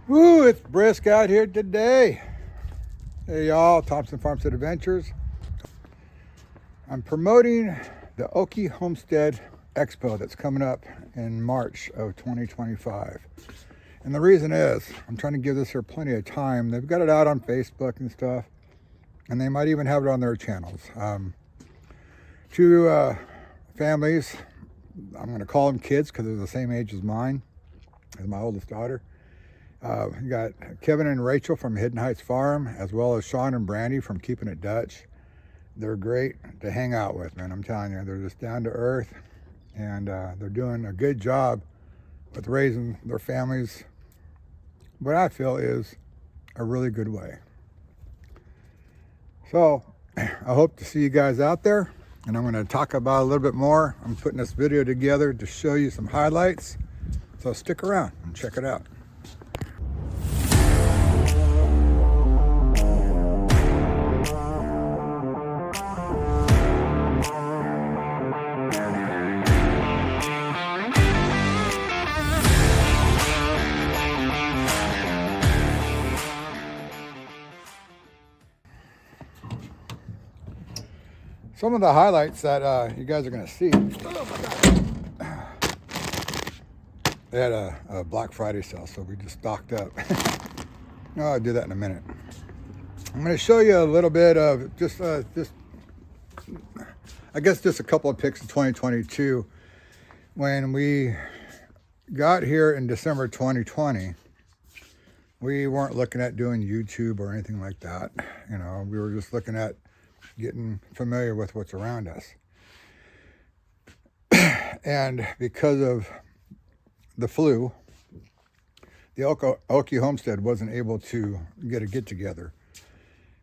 Woo, it's brisk out here today. Hey y'all, Thompson Farmstead Adventures. I'm promoting the Okie Homestead Expo that's coming up in March of 2025. And the reason is, I'm trying to give this here plenty of time. They've got it out on Facebook and stuff, and they might even have it on their channels. Two families, I'm gonna call them kids because they're the same age as mine, as my oldest daughter. We got Kevin and Rachel from Hidden Heights Farm, as well as Sean and Brandy from Keeping It Dutch. They're great to hang out with, man. I'm telling you, they're just down to earth, and they're doing a good job with raising their families, what I feel is a really good way. So I hope to see you guys out there, and I'm going to talk about a little bit more. I'm putting this video together to show you some highlights, so stick around and check it out. Some of the highlights that you guys are going to see. They had a Black Friday sale, so we just stocked up. No, I'll do that in a minute. I'm going to show you a little bit of just I guess just a couple of pics of 2022. When we got here in December 2020, we weren't looking at doing YouTube or anything like that. You know, we were just looking at getting familiar with what's around us. And because of the flu, the Okie Homestead wasn't able to get a get-together.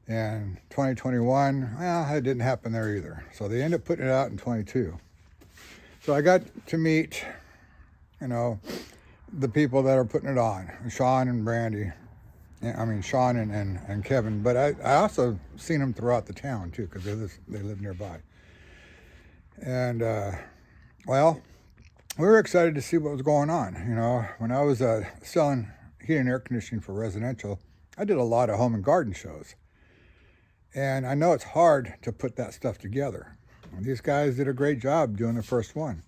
And 2021, well, it didn't happen there either. So they ended up putting it out in 22. So I got to meet, you know, the people that are putting it on, Sean and Brandy. I mean, Sean and Kevin, but I also seen them throughout the town too, because they live nearby. And, well, we were excited to see what was going on. You know, when I was selling heating and air conditioning for residential, I did a lot of home and garden shows. And I know it's hard to put that stuff together. And these guys did a great job doing the first one.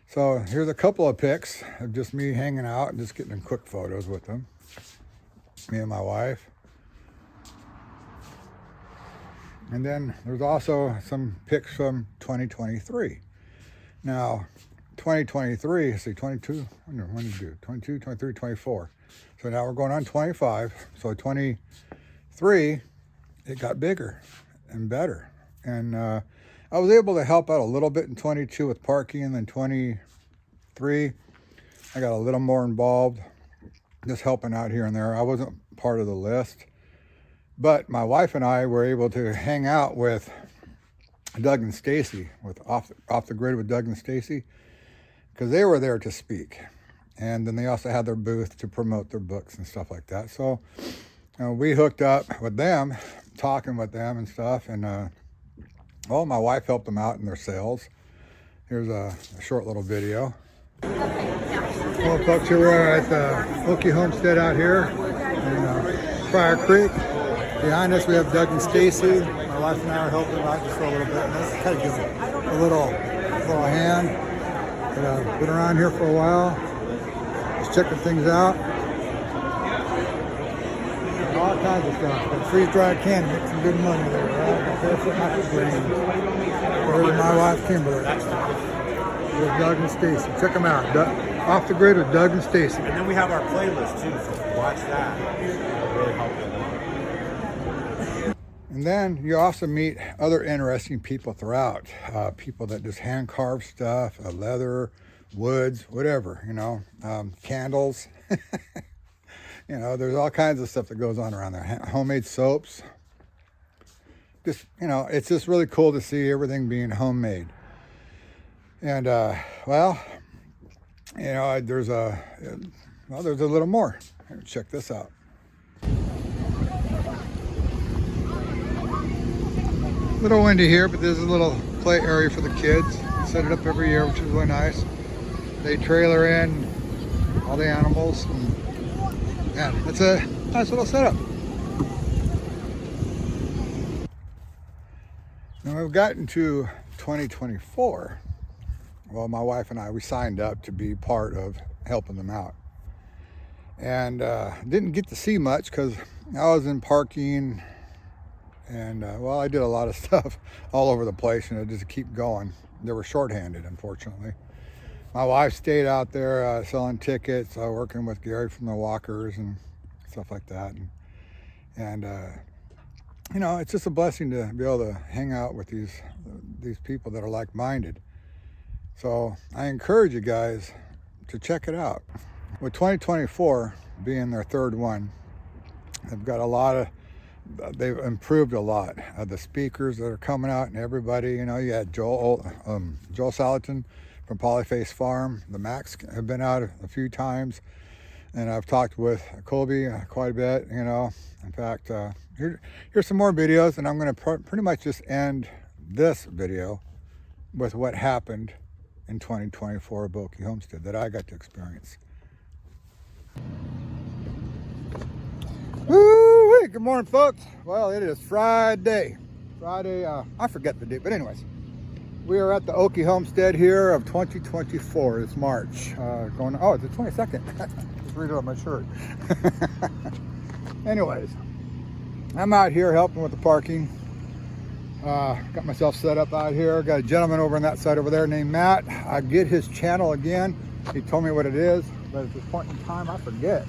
So here's a couple of pics of just me hanging out and just getting quick photos with them. Me and my wife. And then there's also some pics from 2023. Now, 2023, see 22, when did we do? 22, 23, 24. So now we're going on 25. So 23, it got bigger and better. And I was able to help out a little bit in 22 with parking, and then 23, I got a little more involved, just helping out here and there. I wasn't part of the list, but my wife and I were able to hang out with Doug and Stacy, with off the Grid with Doug and Stacy, because they were there to speak. And then they also had their booth to promote their books and stuff like that. So we hooked up with them, talking with them and stuff. And well, my wife helped them out in their sales. Here's a short little video. Well, folks, here we are at the Okie Homestead out here in Prior Creek. Behind us we have Doug and Stacy. My wife and I are helping them out just for a little bit. And let's kind of give them a little hand. But, been around here for a while, just checking things out. All kinds of stuff. But freeze-dried candy, make some good money there, right? Barefoot Knuckle Green. There's my wife Kimberly. There's Doug and Stacy. Check them out. Off the Grid with Doug and Stacy. And then we have our playlist too, so watch that. It'll really help you. And then you also meet other interesting people throughout. People that just hand carve stuff, leather, woods, whatever, you know, candles. You know, there's all kinds of stuff that goes on around there. Homemade soaps. Just, you know, it's just really cool to see everything being homemade. And, well, you know, there's a little more. Check this out. A little windy here, but there's a little play area for the kids. Set it up every year, which is really nice. They trailer in all the animals and Yeah, it's a nice little setup. Now we've gotten to 2024. Well, my wife and I, we signed up to be part of helping them out. And didn't get to see much because I was in parking and, well, I did a lot of stuff all over the place, just to keep going. They were shorthanded, unfortunately. My wife stayed out there selling tickets, working with Gary from the Walkers and stuff like that. And it's just a blessing to be able to hang out with these people that are like-minded. So I encourage you guys to check it out. With 2024 being their third one, they've improved a lot. The speakers that are coming out and everybody, you had Joel Salatin from Polyface Farm. The Macs have been out a few times, and I've talked with Colby quite a bit, In fact, here's some more videos, and I'm going to pretty much just end this video with what happened in 2024 at Okie Homestead that I got to experience. Woo-wee. Good morning, folks. Well, it is Friday. I forget the date, but anyways, we are at the Okie Homestead here of 2024. It's March. It's the 22nd. Just read it on my shirt. Anyways, I'm out here helping with the parking. Got myself set up out here. Got a gentleman over on that side over there named Matt. I get his channel again. He told me what it is, but at this point in time, I forget.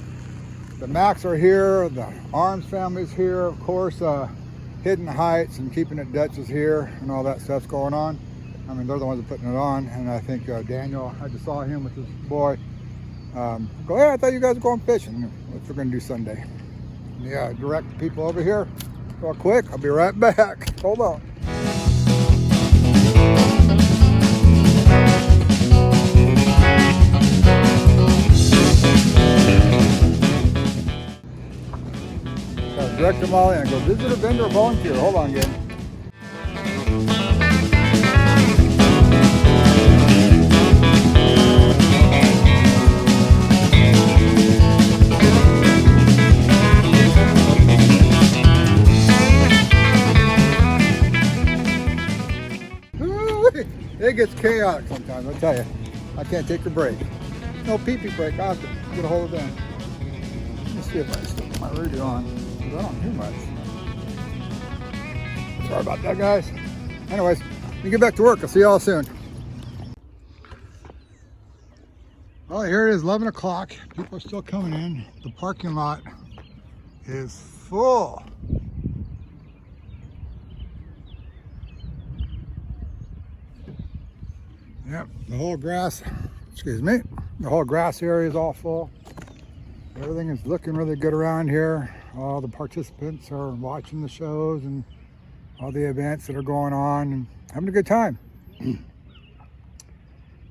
The Macs are here. The Arms family's here. Of course, Hidden Heights and Keeping It Dutch is here, and all that stuff's going on. I mean, they're the ones that are putting it on, and I think Daniel, I just saw him with his boy. Hey, I thought you guys were going fishing. What we're going to do Sunday. Yeah, direct people over here. Real quick, I'll be right back. Hold on. So direct them all in. Go visit a vendor or volunteer. Hold on, gang. It gets chaotic sometimes, I tell you. I can't take a break. No pee-pee break. I have to get a hold of them. Let me see if I still put my radio on, because I don't hear much. Sorry about that, guys. Anyways, let me get back to work. I'll see y'all soon. Well, here it is, 11 o'clock. People are still coming in. The parking lot is full. Yep, the whole grass area is all full. Everything is looking really good around here. All the participants are watching the shows and all the events that are going on and having a good time.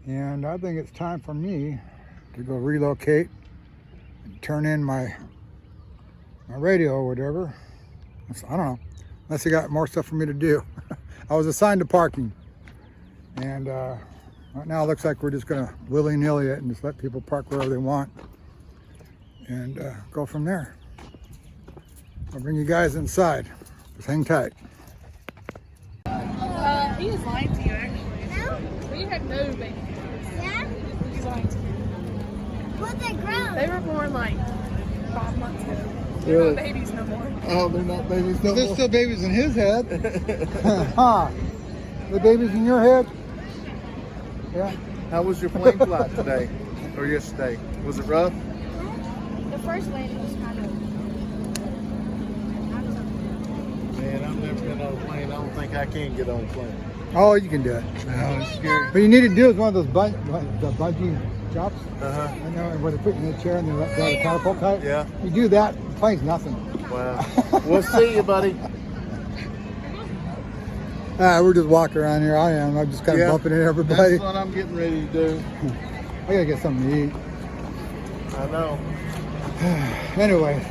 And I think it's time for me to go relocate and turn in my radio or whatever. I don't know, unless you got more stuff for me to do. I was assigned to parking, and right now it looks like we're just gonna willy-nilly it and just let people park wherever they want and go from there. I'll bring you guys inside. Just hang tight. He is lying to you, actually. We have no babies. Yeah? He's lying to you. But they grow. They were born like 5 months ago. They're Really? not babies no more. Oh, they're not babies no There's more? still babies in his head. Huh? The babies in your head? Yeah. How was your plane flight today? Or yesterday? Was it rough? The first landing was kind of. Man, I've never been on a plane. I don't think I can get on a plane. Oh, you can do it. Oh, it's scary. What you need to do is one of those bungee jumps. Uh-huh. I know, where they put you in the chair and they let go the catapult type. Yeah. You do that, the plane's nothing. Wow. We'll see you, buddy. We're just walking around here. I'm just kind of bumping into everybody. That's what I'm getting ready to do. I gotta get something to eat. I know. Anyway,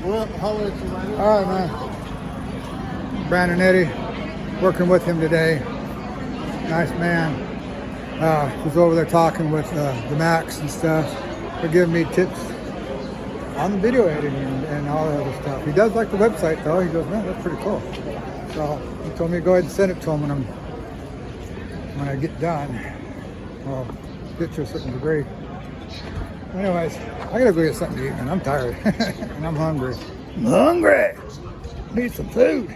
Well, holler at you later. all right, man. Brandon Eddy, working with him today. Nice man. Was over there talking with the Macs and stuff. They're giving me tips on the video editing and all the other stuff. He does like the website though. He goes, man, that's pretty cool. So he told me to go ahead and send it to him when I get done. Well, get to a certain degree. Anyways, I gotta go get something to eat, man. I'm tired and I'm hungry. I'm hungry. Need some food.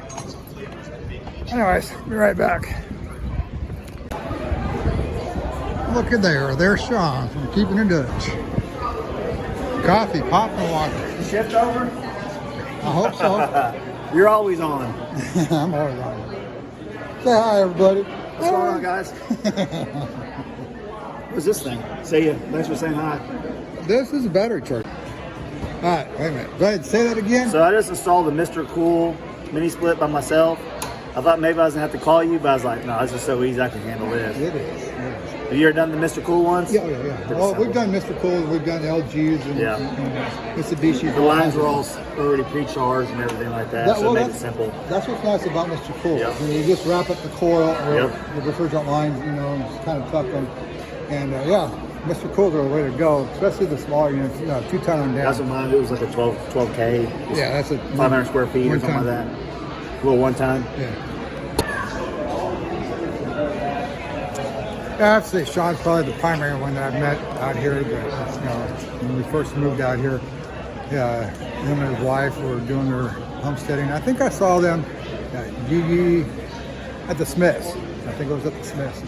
Anyways, be right back. Look at there. There's Sean from Keeping It Dutch. Coffee, pop, and water. Shift over? I hope so. You're always on. I'm always on. Say hi, everybody. What's going on, guys? What's this thing? See ya. Thanks for saying hi. This is a battery charger. All right, wait a minute. Go ahead and say that again. So I just installed the Mr. Cool mini split by myself. I thought maybe I was gonna have to call you, but I was like, no, it's just so easy. I can handle this. It is. Have you ever done the Mr. Cool ones? Yeah. Well, we've done Mr. Cool, we've done LGs and, Yeah. and Mitsubishi. The lines were all already pre-charged and everything like that, so it made it simple. That's what's nice about Mr. Cool. Yep. When you just wrap up the coil or Yep. the refrigerant lines, you know, and just kind of tuck them. And yeah, Mr. Cool's are the way to go, especially the smaller units, 2 ton and down. That's what mine. It was like a 12K. Yeah, that's a 500 square feet or something like that. A little one time. Yeah. I have to say Sean's probably the primary one that I've met out here. But, when we first moved out here, him and his wife were doing their homesteading. I think I saw them at the Smiths. I think it was at the Smiths.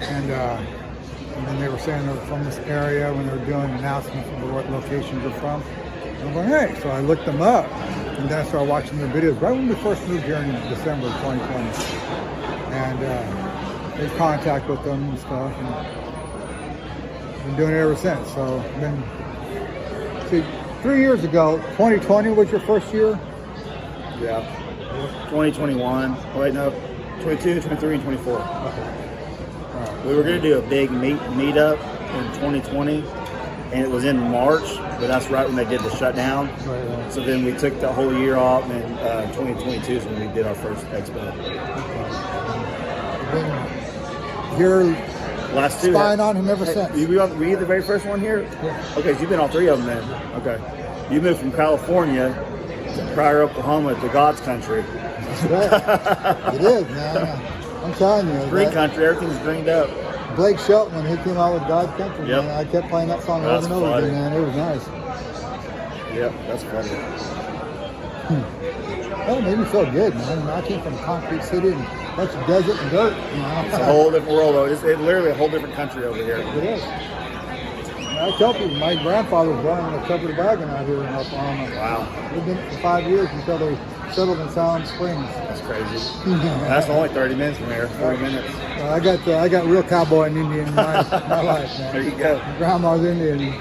And then they were saying they were from this area when they were doing announcements of what locations they're from. And I'm going, hey, so I looked them up. And then I started watching their videos right when we first moved here in December of 2020. And made contact with them and stuff, and been doing it ever since. So, see, 3 years ago, 2020 was your first year? Yeah. 2021. Oh, wait, no. 22, 23, and 24. Okay. All right. We were going to do a big meetup in 2020, and it was in March, but that's right when they did the shutdown. Right. So then we took the whole year off, and 2022 is when we did our first expo. You're Last two. spying on him ever Hey, since. were you the very first one here? Yeah. Okay, so you've been all 3 of them then. Okay. You moved from California to Pryor, Oklahoma to God's country. Yeah. It is, man. I'm telling you. Green that country, everything's greened up. Blake Shelton, when he came out with God's Country, Yep. man, I kept playing that song That's over and over funny. again, man. It was nice. Yep, that's funny. That made me feel good, man. I came from a concrete city and a bunch of desert and dirt, It's a whole different world, though. It's literally a whole different country over here. It is. I tell people, my grandfather was born in a covered wagon out here in Oklahoma. Wow, Lived in it for 5 years until they settled in Sound Springs. that's crazy. That's only 30 minutes from here, 40 minutes. I got real cowboy and Indian in my life, There man. you go. My grandma's Indian.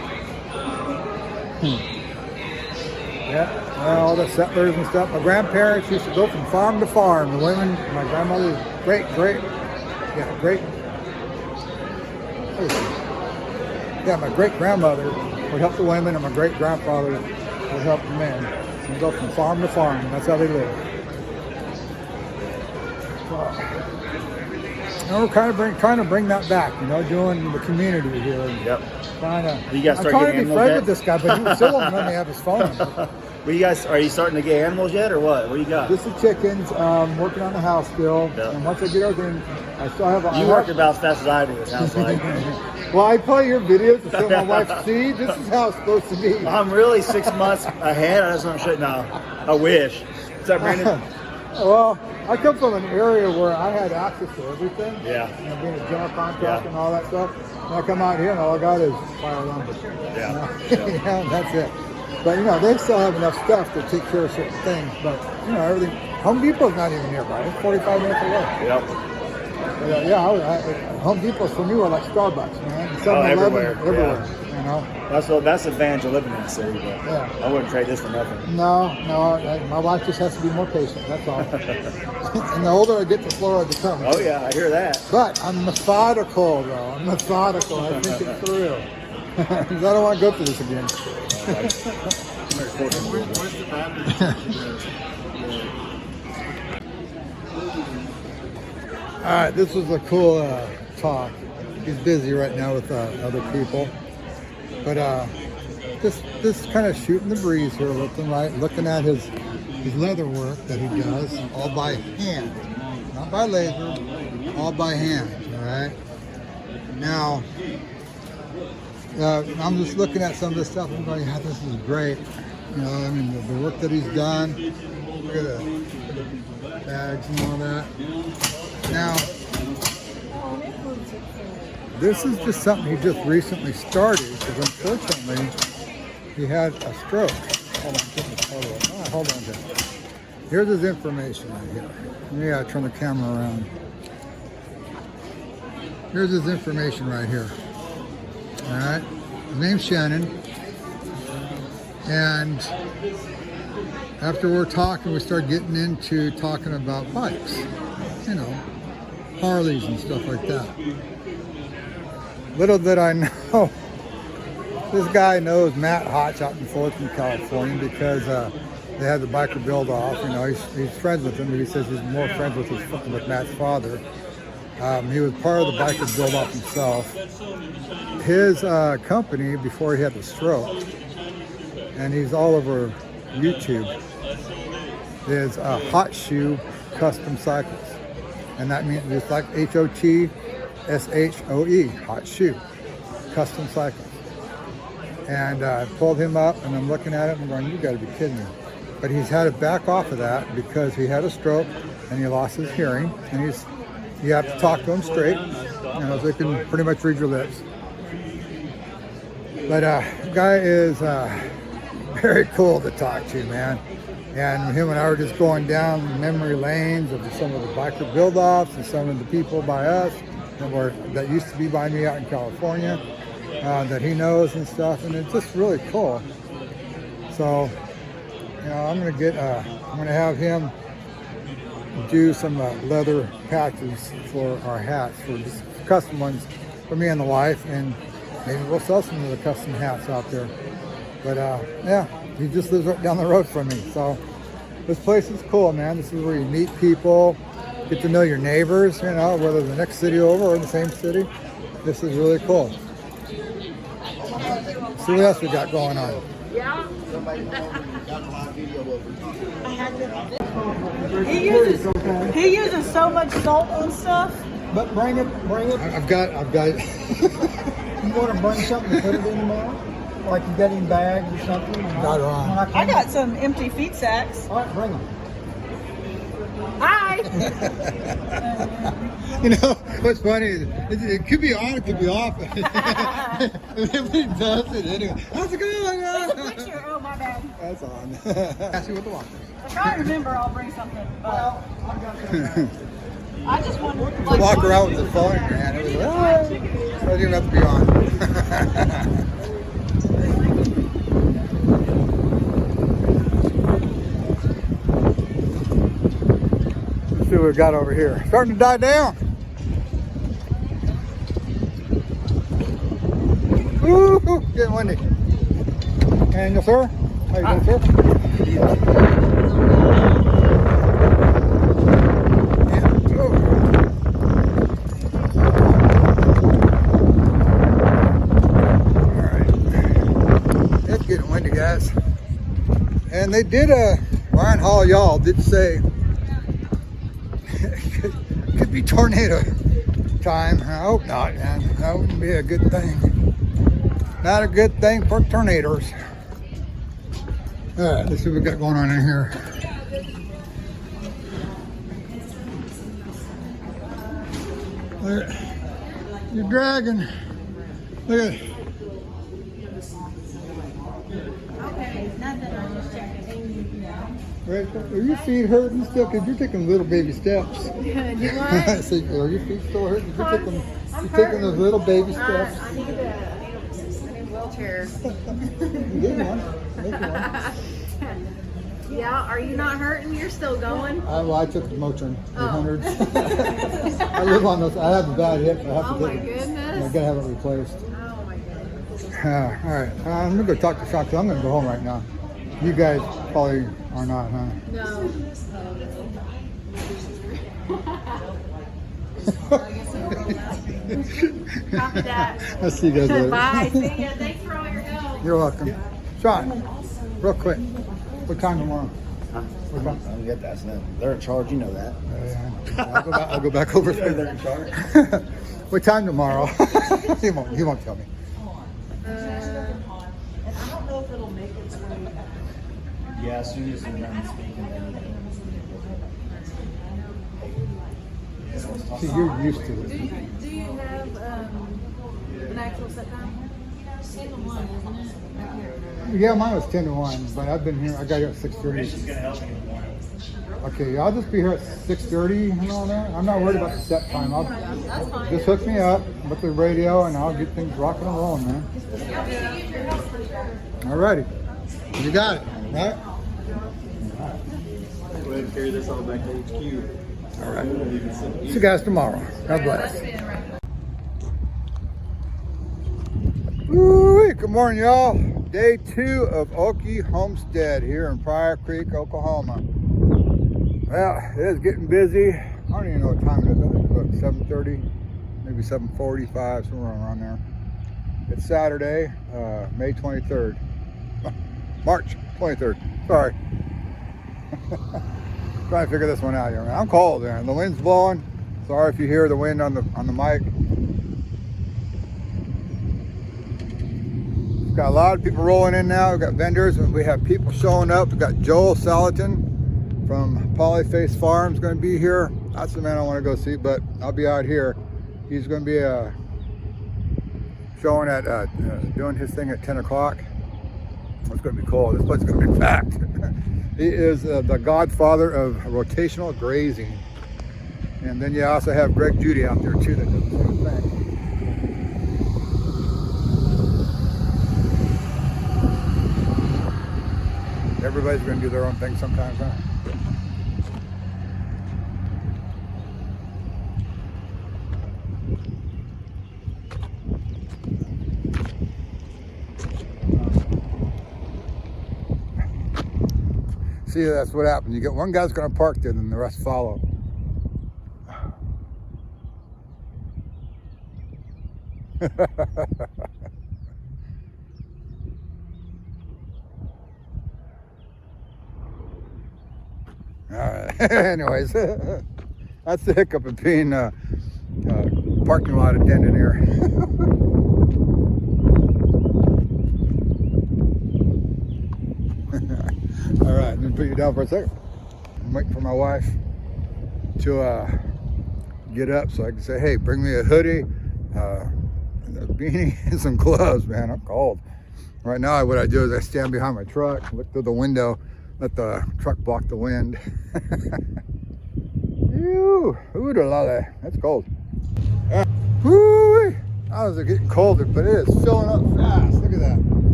Yeah, all the settlers and stuff. My grandparents used to go from farm to farm. The women, my grandmother's great. Yeah, my great grandmother would help the women, and my great grandfather would help the men. So we go from farm to farm. That's how they live. And we're trying to bring that back, doing the community here. And Yep. You guys I'm start trying to getting be animals friends yet? with this guy, but he still won't let me have his phone. Well, are you starting to get animals yet, or what? What do you got? Just the chickens. Working on the house still. Yeah. And once I get everything, I still have. You work about as fast as I do, it sounds like. Well, I play your videos to show my wife. See, this is how it's supposed to be. I'm really 6 months ahead. I just want to show you now. I wish. What's up, Brandon? Well, I come from an area where I had access to everything. Yeah. Being a general contractor Yeah. and all that stuff. And I come out here and all I got is fire lumber. Yeah. Yeah, that's it. But they still have enough stuff to take care of certain things. But everything. Home Depot's not even nearby. It's 45 minutes away. Yep. Home Depots for me were like Starbucks, man. 7-Eleven, everywhere, everywhere. That's the advantage of living in the city, but Yeah. I wouldn't trade this for nothing. No, my wife just has to be more patient. That's all. And the older I get, the slower I become. Oh yeah, I hear that. But I'm methodical, though. I'm methodical. I think it through. Because I don't want to go through this again. All right, this was a cool talk. He's busy right now with other people. But just kind of shooting the breeze here with him, right? Looking at his leather work that he does, all by hand, not by laser, all by hand. All right. Now, I'm just looking at some of this stuff. I'm going, yeah, this is great. You know, I mean, the work that he's done. Look at the bags and all that. Now, this is just something he just recently started because unfortunately he had a stroke. Hold on, get this photo up. Hold on, Jeff. Here's his information right here. Yeah, turn the camera around. Here's his information right here. All right, his name's Shannon, and after we're talking, we start getting into talking about bikes, you know, Harleys and stuff like that. Little did I know, this guy knows Matt Hotch out in Fulton, California, because they had the biker build off. You know, he's friends with him, but he says he's more friends with Matt's father. He was part of the biker build off himself. His company, before he had the stroke, and he's all over YouTube, is Hot Shoe Custom Cycles. And that means it's like HOTSHOE, Hot Shoe Custom Cycles. And I pulled him up and I'm looking at it and I'm going, you gotta be kidding me. But he's had to back off of that because he had a stroke and he lost his hearing, and you have to talk to him straight, you know, so they can pretty much read your lips. But the guy is very cool to talk to, man. And him and I were just going down memory lanes of some of the biker build-offs and some of the people by us that used to be by me out in California that he knows and stuff, and it's just really cool. So, you know, I'm gonna have him do some leather patches for our hats, for just custom ones for me and the wife, and maybe we'll sell some of the custom hats out there. But yeah, he just lives right down the road from me. So this place is cool, man. This is where you meet people, get to know your neighbors, you know, whether the next city over or the same city. This is really cool. See what else we got going on. Yeah. He uses so much salt on stuff. But bring it. I've got You want to bring something to put it in there? Like you got in bags or something? Got it on. I got some empty feed sacks. All right, bring them. Hi. You know, what's funny is it could be on, it could be off. Everybody does it anyway. How's it going? There's a picture. Oh, my bad. That's on. Ask you what the watch If I remember, I'll bring something. But is. I just wondered. Walk around with the phone in your hand. It was like, oh, so you have to be on. Let's see what we've got over here. Starting to die down. Ooh, getting windy. And yes, sir. How you doing, sir? Yeah. Oh. All right. It's getting windy, guys. And they did Ryan Hall, y'all did say it could be tornado time. I hope not, man. That wouldn't be a good thing. Not a good thing for tornadoes. All right, let's see what we got going on in here. You're dragging. Look at it. Okay, nothing. I'm just checking. Right, are your feet hurting still? Because you're taking little baby steps. Do what? So, are your feet still hurting? You're taking those little baby steps. I need a wheelchair. You get one. Make one. Yeah, are you not hurting? You're still going? Well, I took the Motrin 800s. I live on those. I have a bad hip. I have to Oh my get it. goodness. I gotta have it replaced. Oh my goodness. All right, I'm gonna go talk to Sean because I'm gonna go home right now. You guys probably are not, huh? No. Copy that. I'll see you guys later. Bye. See ya. Thanks for all your help. You're welcome. Sean, real quick, what time tomorrow? Huh? What time? I don't get that. So they're in charge. You know that. I'll go back over They're there. in charge. What time tomorrow? He won't tell me. Yeah, as soon as they're done speaking, then See, you're used to it. Do you have an actual set time? 10 to 1, isn't it? Yeah, mine was 10 to 1, but I've been here. I got here at 6:30. gonna help you in the morning. Okay, I'll just be here at 6:30 and all that. I'm not worried about the set time. That's fine. Just hook me up with the radio and I'll get things rocking and rolling, man. Alrighty. You got it, right? Go ahead and carry this all back to HQ. All right. See you guys tomorrow. God bless. Woo-wee. Good morning, y'all. Day 2 of Okie Homestead here in Pryor Creek, Oklahoma. Well, it is getting busy. I don't even know what time it is. I think it's about 7:30, maybe 7:45, somewhere around there. It's Saturday, May 23rd. March 23rd. Sorry. Trying to figure this one out here, man. I'm cold, man. The wind's blowing. Sorry if you hear the wind on the mic. We've got a lot of people rolling in now. We've got vendors and we have people showing up. We've got Joel Salatin from Polyface Farms going to be here. That's the man I want to go see, but I'll be out here. He's going to be showing at doing his thing at 10 o'clock. It's going to be cool. This place is going to be packed. He is the godfather of rotational grazing. And then you also have Greg Judy out there too that does the same thing. Everybody's going to do their own thing sometimes, huh? See, that's what happens. You get one guy's going to park there, then the rest follow. All right. Anyways, that's the hiccup of being parking lot attendant here. All right, let me put you down for a second. I'm waiting for my wife to get up so I can say, hey, bring me a hoodie, a beanie, and some gloves, man. I'm cold. Right now, what I do is I stand behind my truck, look through the window, let the truck block the wind. Ooh, lolly. That's cold. Woo! How is it getting colder? But it is filling up fast. Look at that.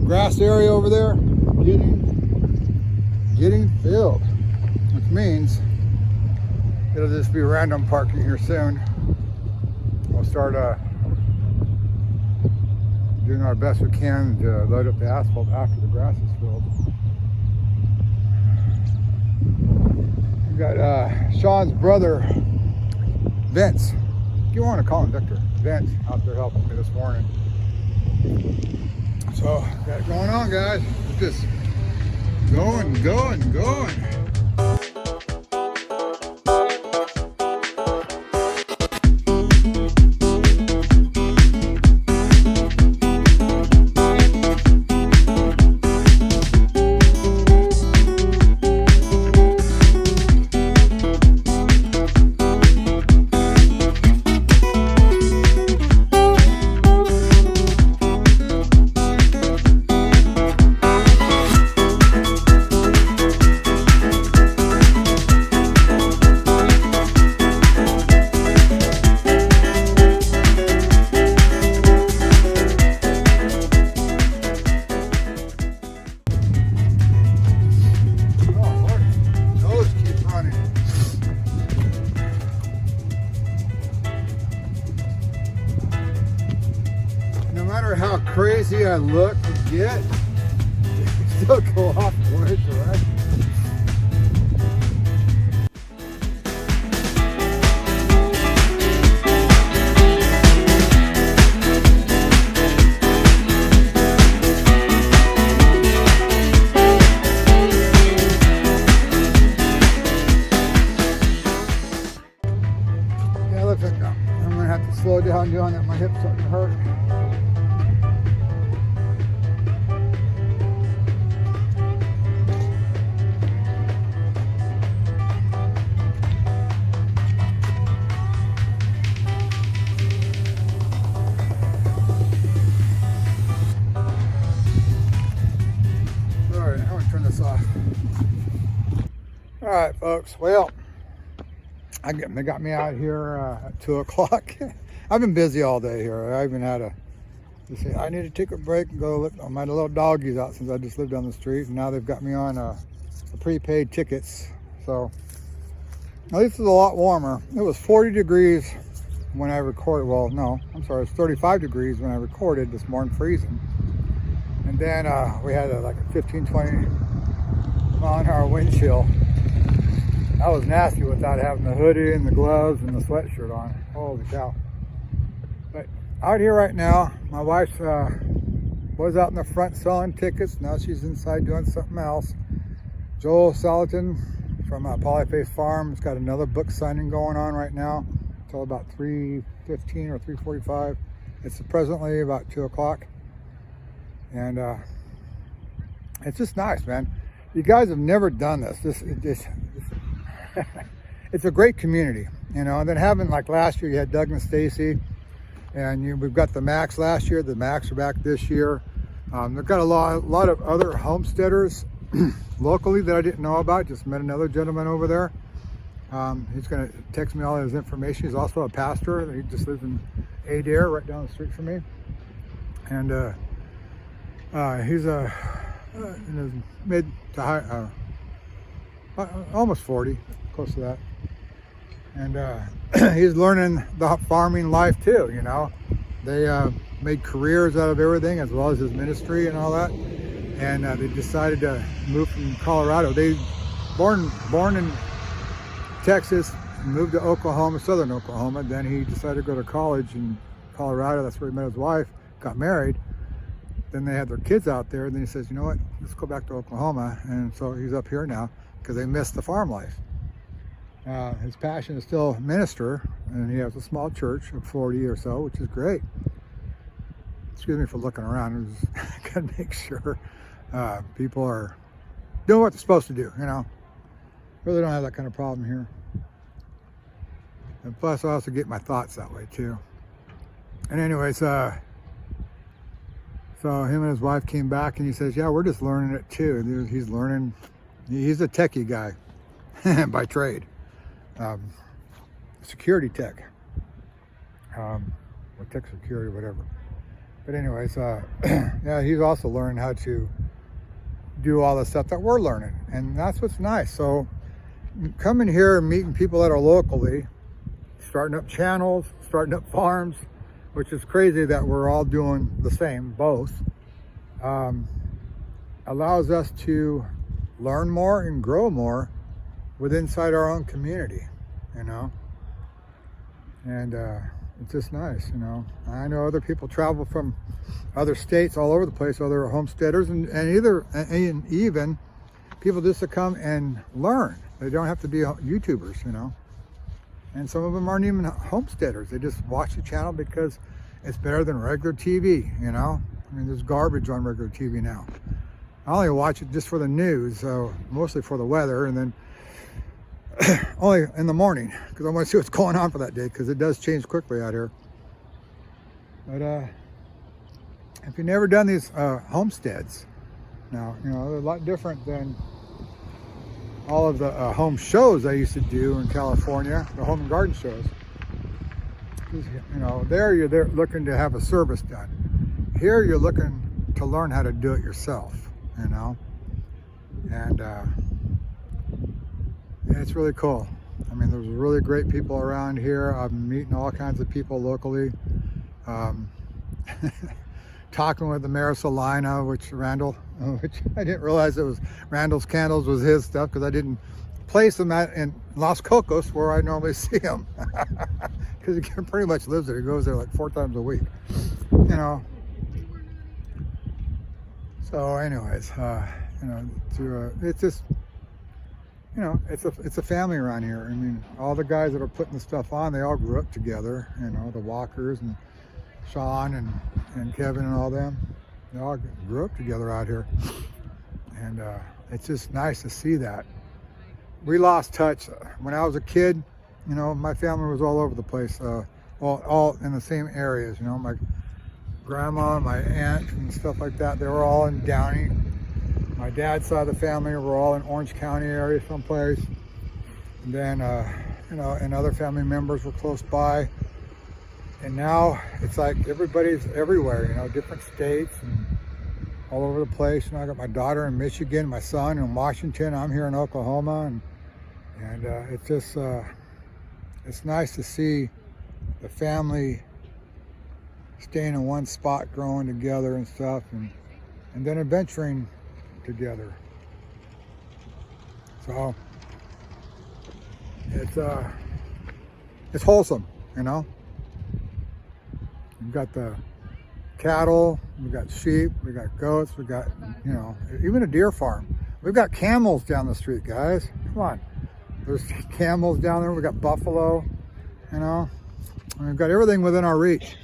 Grass area over there, getting filled, which means it'll just be random parking here soon. We'll start doing our best we can to load up the asphalt after the grass is filled. We've got Sean's brother, Vince. If you want to call him Victor, Vince, out there helping me this morning. So, got it going on, guys. Just going. How crazy I look to get, still go off course, right? My hips starting to hurt. Alright, I'm gonna turn this off. Alright folks, well, they got me out here at 2 o'clock. I've been busy all day here. I even had to say, I need to take a break and go look on my little doggies out since I just lived down the street. And now they've got me on prepaid tickets. So at least it's a lot warmer. It was 40 degrees when I recorded. Well, no, I'm sorry. It was 35 degrees when I recorded this morning, freezing. And then we had like a 15, 20 mile an hour wind chill. That was nasty without having the hoodie and the gloves and the sweatshirt on. Holy cow. But out here right now, my wife was out in the front selling tickets. Now she's inside doing something else. Joel Salatin from Polyface Farm has got another book signing going on right now until about 3:15 or 3:45. It's presently about 2 o'clock. And it's just nice, man. You guys have never done this. It's a great community, you know. And then having, like last year, you had Doug and Stacy, and we've got the Macs last year. The Macs are back this year. They've got a lot of other homesteaders locally that I didn't know about. Just met another gentleman over there. He's going to text me all his information. He's also a pastor. He just lives in Adair, right down the street from me. And he's in his mid to high, almost 40, close to that. And he's learning the farming life too, you know. They made careers out of everything, as well as his ministry and all that. And they decided to move from Colorado. They born in Texas, moved to Oklahoma, southern Oklahoma. Then he decided to go to college in Colorado. That's where he met his wife, got married. Then they had their kids out there. And then he says, you know what, let's go back to Oklahoma. And so he's up here now because they missed the farm life. His passion is still minister, and he has a small church of 40 or so, which is great. Excuse me for looking around. I just gotta make sure people are doing what they're supposed to do, you know. Really don't have that kind of problem here. And plus I also get my thoughts that way too. And anyways, so him and his wife came back, and he says, yeah, we're just learning it too. He's learning. He's a techie guy by trade. Security tech, or tech security, whatever. But anyways, yeah, he's also learning how to do all the stuff that we're learning, and that's what's nice. So coming here and meeting people that are locally, starting up channels, starting up farms, which is crazy that we're all doing the same, both, allows us to learn more and grow more inside our own community, you know. And it's just nice, you know. I know other people travel from other states all over the place, other homesteaders, and even people just to come and learn. They don't have to be YouTubers, you know. And some of them aren't even homesteaders. They just watch the channel because it's better than regular TV, you know. I mean, there's garbage on regular TV now. I only watch it just for the news, so mostly for the weather, and then only in the morning because I want to see what's going on for that day, because it does change quickly out here. But if you've never done these homesteads, now, you know, they're a lot different than all of the home shows I used to do in California, the home and garden shows. You know, there you're there looking to have a service done. Here you're looking to learn how to do it yourself, you know. And it's really cool. I mean, there's really great people around here. I'm meeting all kinds of people locally. Talking with the mayor of Salina, which I didn't realize it was Randall's Candles was his stuff, because I didn't place him in Las Cocos where I normally see him, because he pretty much lives there. He goes there like 4 times a week, you know. So anyways, you know, it's just, you know, it's a family around here. I mean, all the guys that are putting the stuff on, they all grew up together, you know, the Walkers, and Sean and Kevin and all them. They all grew up together out here. And it's just nice to see that. We lost touch. When I was a kid, you know, my family was all over the place, all in the same areas. You know, my grandma, my aunt, and stuff like that, they were all in Downey. My dad's side of the family were all in Orange County area someplace. And then, you know, and other family members were close by. And now it's like everybody's everywhere, you know, different states and all over the place. You know, I got my daughter in Michigan, my son in Washington, I'm here in Oklahoma, and it's just, it's nice to see the family staying in one spot, growing together and stuff, and then adventuring together. So it's wholesome, you know. We've got the cattle, we've got sheep, we've got goats, we've got, you know, even a deer farm. We've got camels down the street, guys. Come on. There's camels down there. We've got buffalo, you know. And we've got everything within our reach.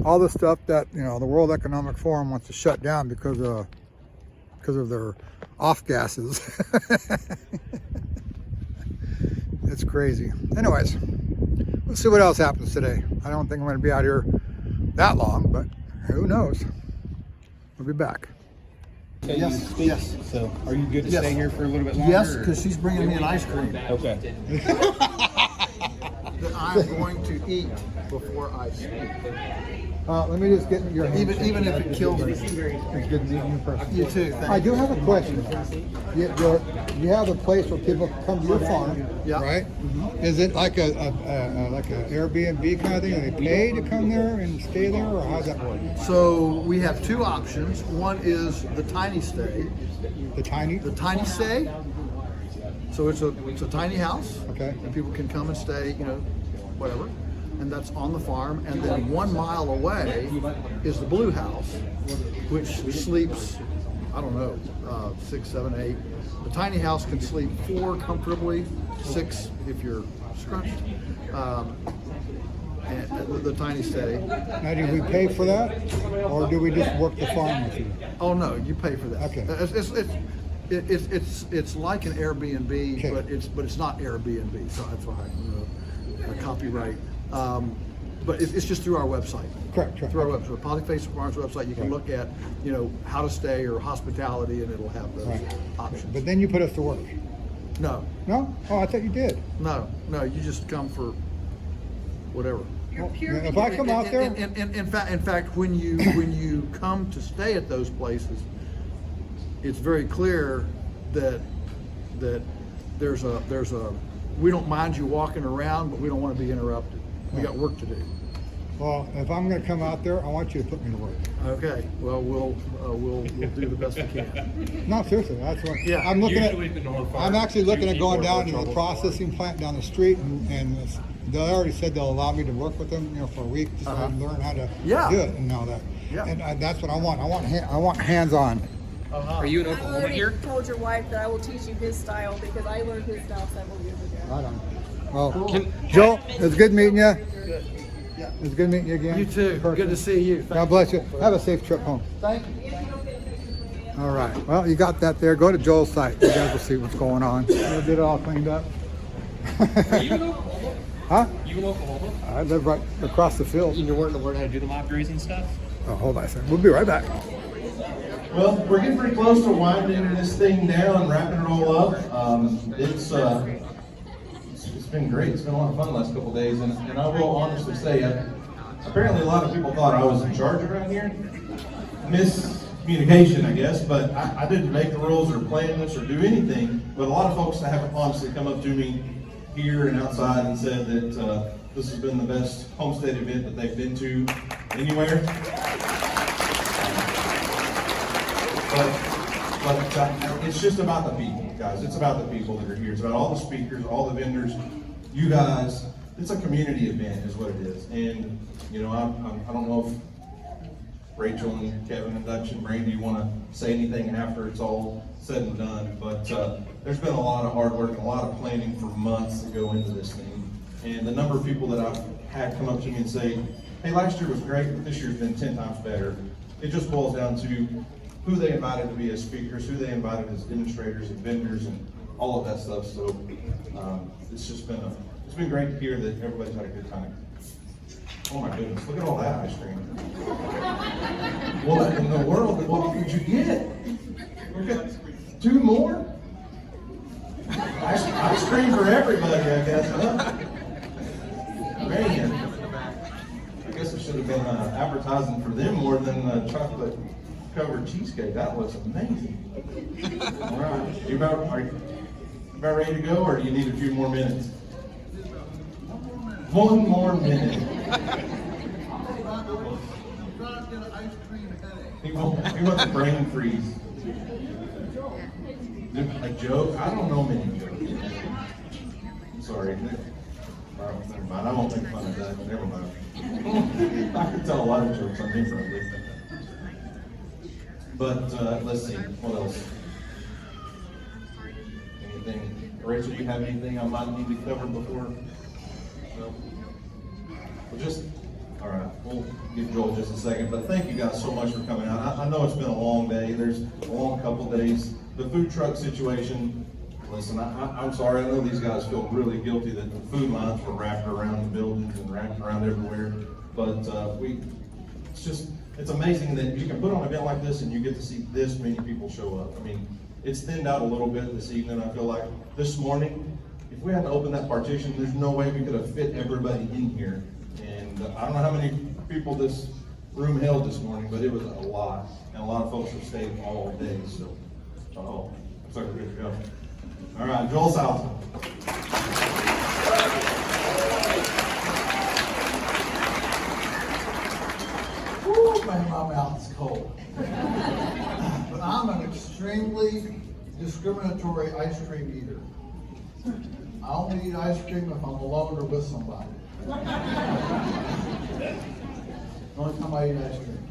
All the stuff that, you know, the World Economic Forum wants to shut down because of their off gases. It's crazy. Anyways, let's see what else happens today. I don't think I'm going to be out here that long, but who knows? We'll be back. Yes, yes. So, are you good to Yes. stay here for a little bit longer? Yes, because she's bringing me an ice cream Okay. that I'm going to eat before I sleep. Let me just get your hand checked. Even if it kills me. It's good meeting you in person. You too. I do have a question. You have a place where people come to your farm, Yeah. right? Is it like a Airbnb kind of thing? Do they pay to come there and stay there, or how's that work? So we have two options. One is the tiny stay. The tiny? The tiny stay. So it's a tiny house. Okay. And people can come and stay, you know, whatever. And that's on the farm. And then 1 mile away is the blue house, which sleeps, I don't know, 6, 7, 8. The tiny house can sleep 4 comfortably, 6 if you're scrunched. And the tiny stay. Now, do we pay for that, or do we just work the farm with you? Oh no, you pay for that. Okay. It's like an Airbnb, Okay. but it's not Airbnb, so that's why copyright. But it's just through our website. Correct. Through our website, Polyface Farms website, you can look at, you know, how to stay or hospitality, and it'll have those Right. options. But then you put us to work. No, No? Oh, I thought you did. no, you just come for whatever. Well, if I come out there, In fact, when you come to stay at those places, it's very clear that there's a we don't mind you walking around, but we don't want to be interrupted. We got work to do. well, if I'm going to come out there, I want you to put me to work. Okay. Well, we'll do the best we can. No, seriously, that's what. Yeah. I'm looking Usually at. the North Farm, I'm actually looking at going down to the trouble. processing plant down the street, and they already said they'll allow me to work with them, you know, for a week, just to learn how to Yeah. do it and all that. Yeah. And that's what I want. I want hands-on. Are you in I Oklahoma already here? told your wife that I will teach you his style because I learned his style several years ago. Right on. Well, Joe, it's good meeting you. It's good meeting you again. You too. in person. Good to see you. God bless you. Have a safe trip home. Thank you. All right. Well, you got that there. Go to Joel's site. You guys will see what's going on. We'll get it all cleaned up. Are you in Oklahoma? Huh? You in Oklahoma? I live right across the field. And you're wanting to learn how to do the mock grazing stuff? Oh, hold on a second. We'll be right back. Well, we're getting pretty close to winding this thing down and wrapping it all up. It's been great. It's been a lot of fun the last couple of days, and I will honestly say, apparently a lot of people thought I was in charge around here. Miscommunication, I guess, but I didn't make the rules or plan this or do anything. But a lot of folks have honestly come up to me here and outside and said that this has been the best homestead event that they've been to anywhere. But it's just about the people, guys. It's about the people that are here. It's about all the speakers, all the vendors, you guys. It's a community event, is what it is. And you know, I don't know if Rachel and Kevin and Dutch and Brandy want to say anything after it's all said and done. But there's been a lot of hard work and a lot of planning for months to go into this thing. And the number of people that I've had come up to me and say, hey, last year was great, but this year's been 10 times better. It just boils down to who they invited to be as speakers, who they invited as demonstrators and vendors and all of that stuff. So it's just been it's been great to hear that everybody's had a good time. Oh my goodness, look at all that ice cream. What in the world? What did you get? Look at 2 more? Ice cream for everybody, I guess, huh? Man. I guess it should have been advertising for them more than chocolate covered cheesecake. That looks amazing. All right, are you about ready to go, or do you need a few more minutes? 1 more minute. He wants a brain freeze. A joke? I don't know many jokes. I'm sorry. Never mind. I won't make fun of that. Never mind. I can tell a lot of jokes on different ways. But let's see. What else? Anything? Rachel, you have anything I might need to cover before? No? Well, just, all right. We'll give Joel just a second. But thank you guys so much for coming out. I know it's been a long day. There's a long couple days. The food truck situation, listen, I'm sorry, I know these guys feel really guilty that the food lines were wrapped around the buildings and wrapped around everywhere, but it's amazing that you can put on an event like this and you get to see this many people show up. I mean, it's thinned out a little bit this evening. I feel like this morning, if we hadn't opened that partition, there's no way we could have fit everybody in here. And I don't know how many people this room held this morning, but it was a lot. And a lot of folks have stayed all day, so. Oh, looks like we're good to go. All right, Joel South. Woo, man, my mouth is cold. But I'm an extremely discriminatory ice cream eater. I only eat ice cream if I'm alone or with somebody. The only time I eat ice cream.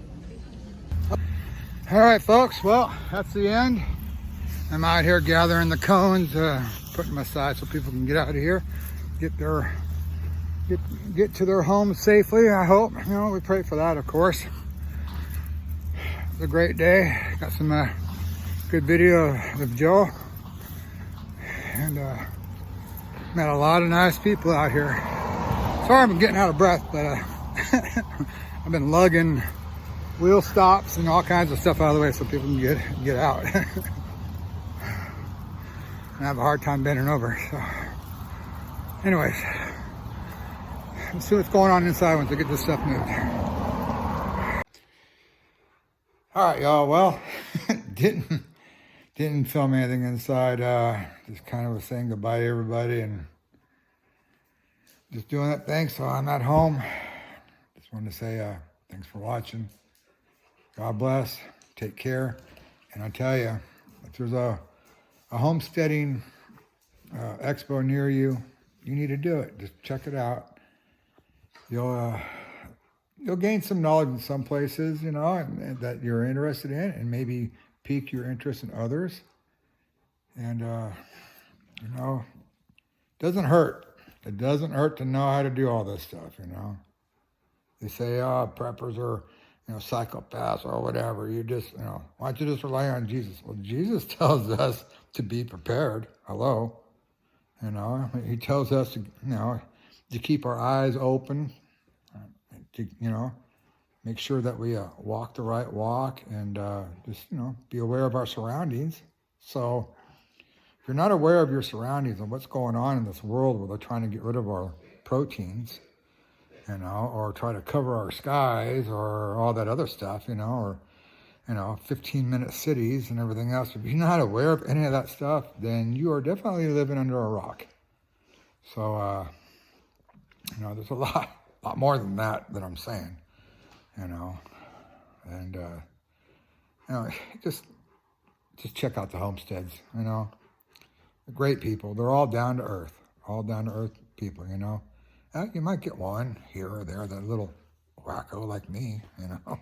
All right, folks, well, that's the end. I'm out here gathering the cones, putting them aside so people can get out of here, get to their homes safely, I hope. You know, we pray for that, of course. It's a great day. Got some good video with Joe. And met a lot of nice people out here. Sorry I'm getting out of breath, but I've been lugging wheel stops and all kinds of stuff out of the way so people can get out. I have a hard time bending over. So, anyways, let's see what's going on inside once I get this stuff moved. All right, y'all. Well, didn't film anything inside. Just kind of was saying goodbye to everybody and just doing that thing. So I'm at home. Just wanted to say thanks for watching. God bless. Take care. And I tell you, if there's a homesteading expo near you, you need to do it. Just check it out. You'll gain some knowledge in some places, you know, and that you're interested in, and maybe pique your interest in others. And you know, it doesn't hurt. It doesn't hurt to know how to do all this stuff, you know. They say, preppers are, you know, psychopaths or whatever. You just, you know, why don't you just rely on Jesus? Well, Jesus tells us to be prepared. Hello. You know, he tells us to, you know, to keep our eyes open, to, you know, make sure that we walk the right walk and just, you know, be aware of our surroundings. So if you're not aware of your surroundings and what's going on in this world where they're trying to get rid of our proteins, you know, or try to cover our skies or all that other stuff, you know, or, you know, 15-minute cities and everything else. If you're not aware of any of that stuff, then you are definitely living under a rock. So, you know, there's a lot more than that I'm saying, you know, and, you know, just check out the homesteads, you know, they're great people. They're all down to earth people, you know. You might get one here or there, that little wacko like me, you know.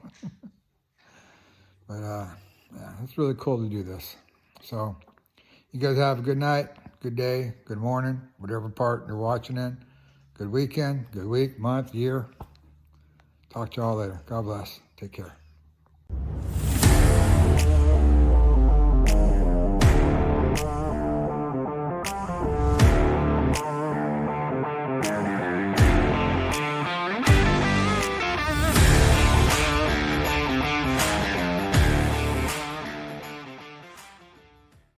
But, yeah, it's really cool to do this. So, you guys have a good night, good day, good morning, whatever part you're watching in. Good weekend, good week, month, year. Talk to y'all later. God bless. Take care.